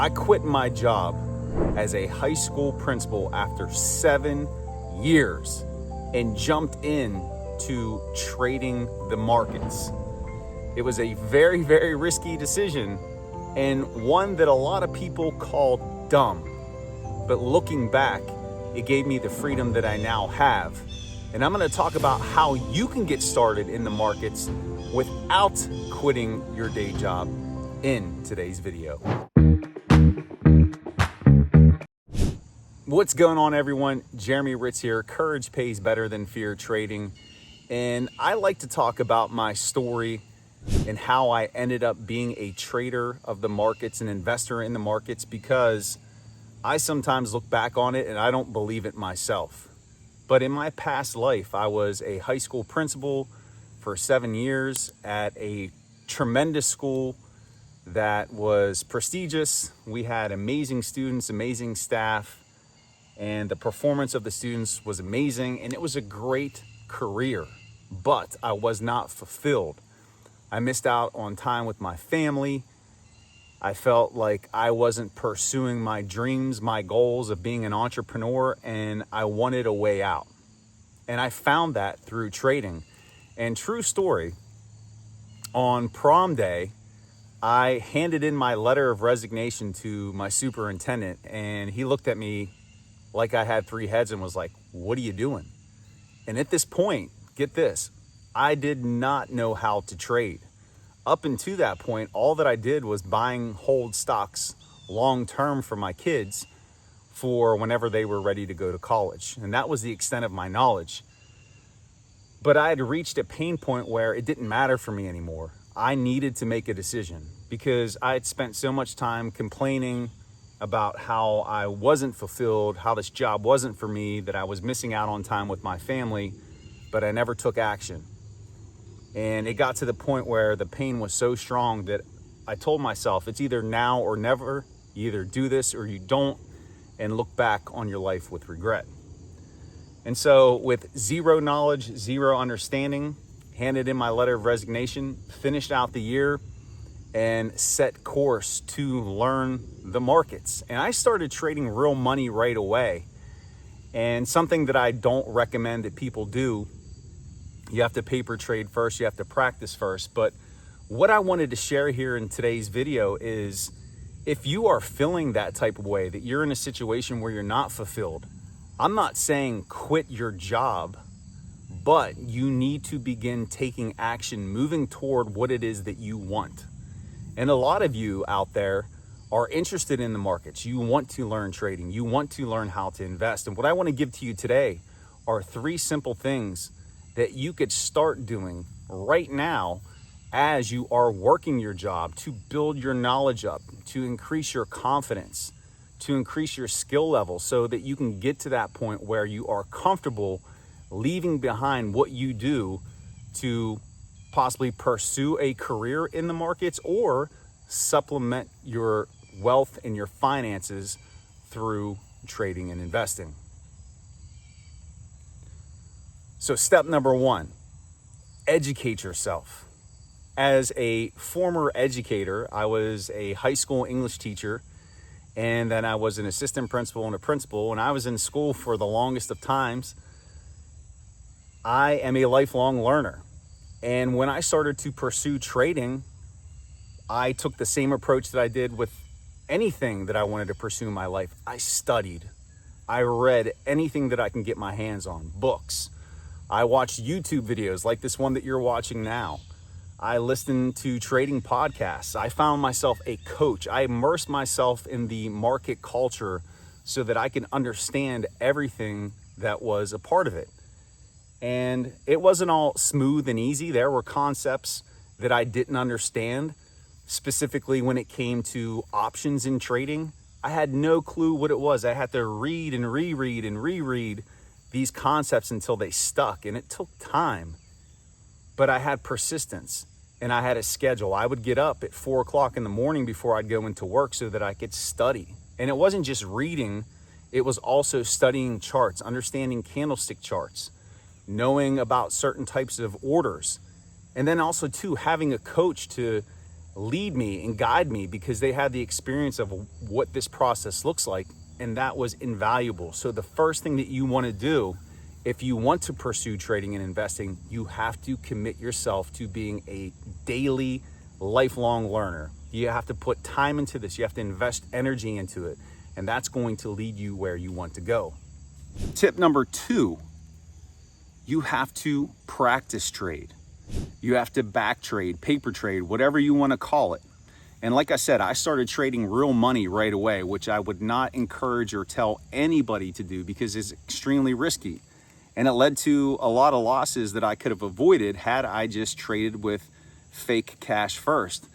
I quit my job as a high school principal after 7 years and jumped into trading the markets. It was a very, very risky decision and one that a lot of people called dumb. But looking back, it gave me the freedom that I now have. And I'm going to talk about how you can get started in the markets without quitting your day job in today's video. What's going on, everyone? Jeremy Ritz here. Courage pays better than fear trading. And I like to talk about my story and how I ended up being a trader of the markets, an investor in the markets, because I sometimes look back on it and I don't believe it myself. But in my past life, I was a high school principal for 7 years at a tremendous school that was prestigious. We had amazing students, amazing staff, and the performance of the students was amazing, and it was a great career, but I was not fulfilled. I missed out on time with my family. I felt like I wasn't pursuing my dreams, my goals of being an entrepreneur, and I wanted a way out. And I found that through trading. And true story, on prom day, I handed in my letter of resignation to my superintendent, and he looked at me like I had 3 heads and was like, "What are you doing?" And at this point, get this, I did not know how to trade. Up until that point, all that I did was hold stocks long-term for my kids for whenever they were ready to go to college. And that was the extent of my knowledge. But I had reached a pain point where it didn't matter for me anymore. I needed to make a decision because I had spent so much time complaining about how I wasn't fulfilled, how this job wasn't for me, that I was missing out on time with my family, but I never took action. And it got to the point where the pain was so strong that I told myself, it's either now or never. You either do this or you don't, and look back on your life with regret. And so with zero knowledge, zero understanding, handed in my letter of resignation, finished out the year, and set course to learn the markets. And I started trading real money right away. And something that I don't recommend that people do, you have to paper trade first, you have to practice first. But what I wanted to share here in today's video is, if you are feeling that type of way, that you're in a situation where you're not fulfilled, I'm not saying quit your job, but you need to begin taking action, moving toward what it is that you want. And a lot of you out there are interested in the markets. You want to learn trading. You want to learn how to invest. And what I want to give to you today are 3 simple things that you could start doing right now as you are working your job to build your knowledge up, to increase your confidence, to increase your skill level so that you can get to that point where you are comfortable leaving behind what you do to possibly pursue a career in the markets or supplement your wealth and your finances through trading and investing. So step number 1, educate yourself. As a former educator, I was a high school English teacher, and then I was an assistant principal and a principal, and I was in school for the longest of times. I am a lifelong learner. And when I started to pursue trading, I took the same approach that I did with anything that I wanted to pursue in my life. I studied. I read anything that I can get my hands on, books. I watched YouTube videos like this one that you're watching now. I listened to trading podcasts. I found myself a coach. I immersed myself in the market culture so that I can understand everything that was a part of it. And it wasn't all smooth and easy. There were concepts that I didn't understand, specifically when it came to options in trading. I had no clue what it was. I had to read and reread and reread these concepts until they stuck, and it took time. But I had persistence and I had a schedule. I would get up at 4 o'clock in the morning before I'd go into work so that I could study. And it wasn't just reading, it was also studying charts, understanding candlestick charts, knowing about certain types of orders. And then also too, having a coach to lead me and guide me because they had the experience of what this process looks like, and that was invaluable. So the first thing that you want to do if you want to pursue trading and investing, you have to commit yourself to being a daily, lifelong learner. You have to put time into this. You have to invest energy into it, and that's going to lead you where you want to go. Tip number 2, you have to practice trade. You have to back trade, paper trade, whatever you want to call it. And like I said, I started trading real money right away, which I would not encourage or tell anybody to do because it's extremely risky. And it led to a lot of losses that I could have avoided had I just traded with fake cash first.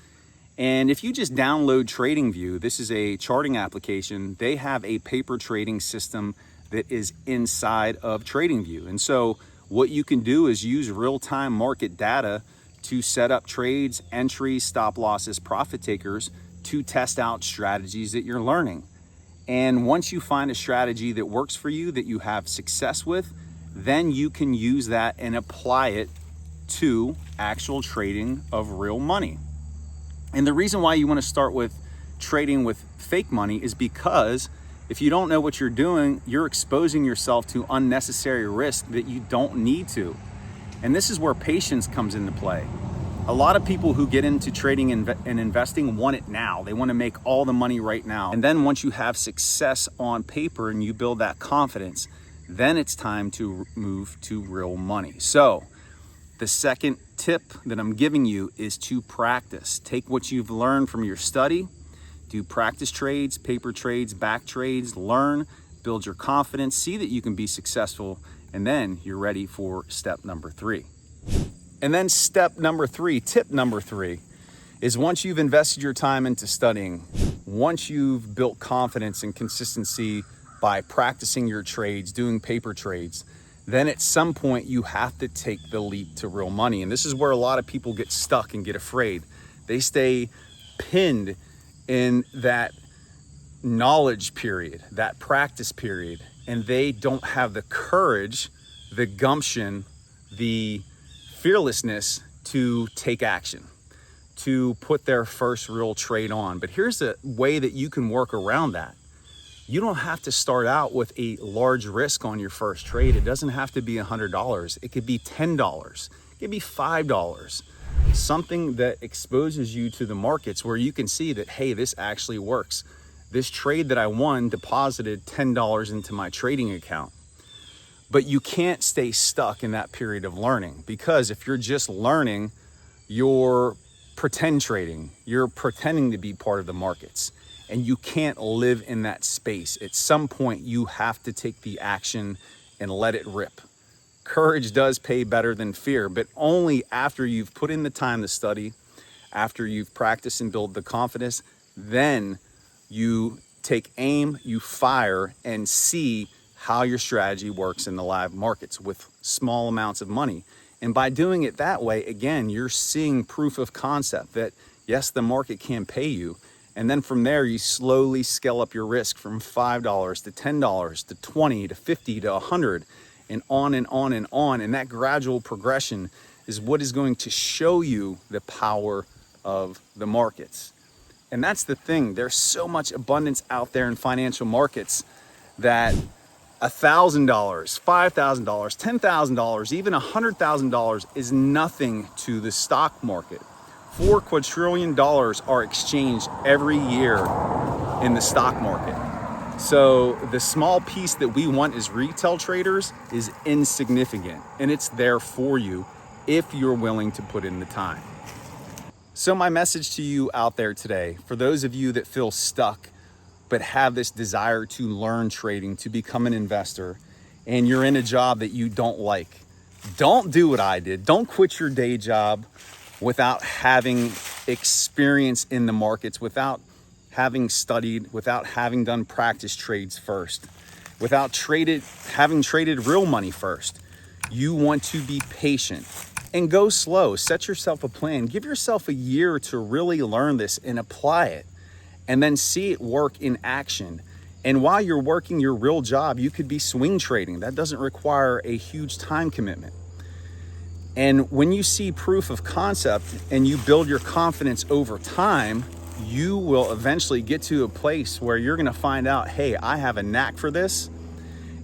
And if you just download TradingView, this is a charting application, they have a paper trading system that is inside of TradingView. And so what you can do is use real-time market data to set up trades, entries, stop losses, profit takers to test out strategies that you're learning. And once you find a strategy that works for you, that you have success with, then you can use that and apply it to actual trading of real money. And the reason why you want to start with trading with fake money is because if you don't know what you're doing, you're exposing yourself to unnecessary risk that you don't need to. And this is where patience comes into play. A lot of people who get into trading and investing want it now. They want to make all the money right now. And then once you have success on paper and you build that confidence, then it's time to move to real money. So the second tip that I'm giving you is to practice. Take what you've learned from your study, do practice trades, paper trades, back trades, learn, build your confidence, see that you can be successful, and then you're ready for step number 3. And then step number 3, tip number 3, is once you've invested your time into studying, once you've built confidence and consistency by practicing your trades, doing paper trades, then at some point you have to take the leap to real money. And this is where a lot of people get stuck and get afraid. They stay pinned in that knowledge period, that practice period, and they don't have the courage, the gumption, the fearlessness to take action, to put their first real trade on. But here's a way that you can work around that. You don't have to start out with a large risk on your first trade. It doesn't have to be $100. It could be $10. It could be $5. Something that exposes you to the markets where you can see that, hey, this actually works. This trade that I won deposited $10 into my trading account. But you can't stay stuck in that period of learning, because if you're just learning, you're pretend trading. You're pretending to be part of the markets. And you can't live in that space. At some point, you have to take the action and let it rip. Courage does pay better than fear, but only after you've put in the time to study, after you've practiced and built the confidence, then you take aim, you fire, and see how your strategy works in the live markets with small amounts of money. And by doing it that way, again, you're seeing proof of concept that, yes, the market can pay you. And then from there, you slowly scale up your risk from $5 to $10 to $20 to $50 to $100 and on and on and on. And that gradual progression is what is going to show you the power of the markets. And that's the thing. There's so much abundance out there in financial markets that $1,000, $5,000, $10,000, even $100,000 is nothing to the stock market. $4 quadrillion are exchanged every year in the stock market. So the small piece that we want as retail traders is insignificant, and it's there for you if you're willing to put in the time. So my message to you out there today, for those of you that feel stuck but have this desire to learn trading, to become an investor, and you're in a job that you don't like, don't do what I did. Don't quit your day job without having experience in the markets, without having studied, without having done practice trades first, without having traded real money first. You want to be patient and go slow. Set yourself a plan. Give yourself a year to really learn this and apply it, and then see it work in action. And while you're working your real job, you could be swing trading. That doesn't require a huge time commitment. And when you see proof of concept and you build your confidence over time, you will eventually get to a place where you're gonna find out, hey, I have a knack for this.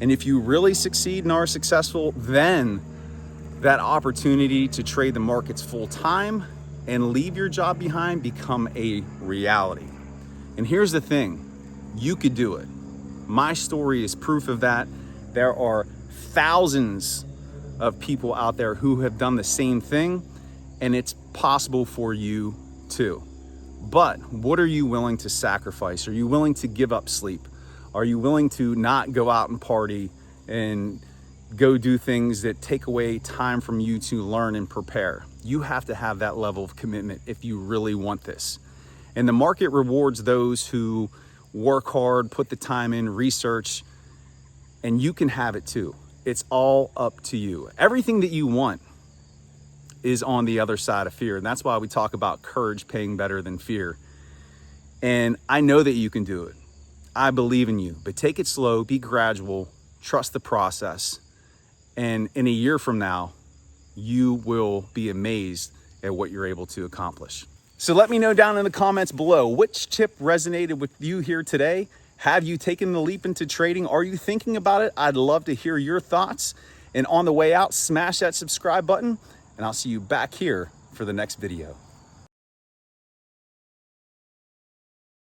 And if you really succeed and are successful, then that opportunity to trade the markets full time and leave your job behind become a reality. And here's the thing, you could do it. My story is proof of that. There are thousands of people out there who have done the same thing, and it's possible for you too. But what are you willing to sacrifice? Are you willing to give up sleep? Are you willing to not go out and party and go do things that take away time from you to learn and prepare? You have to have that level of commitment if you really want this. And the market rewards those who work hard, put the time in, research, and you can have it too. It's all up to you. Everything that you want is on the other side of fear. And that's why we talk about courage paying better than fear. And I know that you can do it. I believe in you, but take it slow, be gradual, trust the process. And in a year from now, you will be amazed at what you're able to accomplish. So let me know down in the comments below, which tip resonated with you here today? Have you taken the leap into trading? Are you thinking about it? I'd love to hear your thoughts. And on the way out, smash that subscribe button, and I'll see you back here for the next video.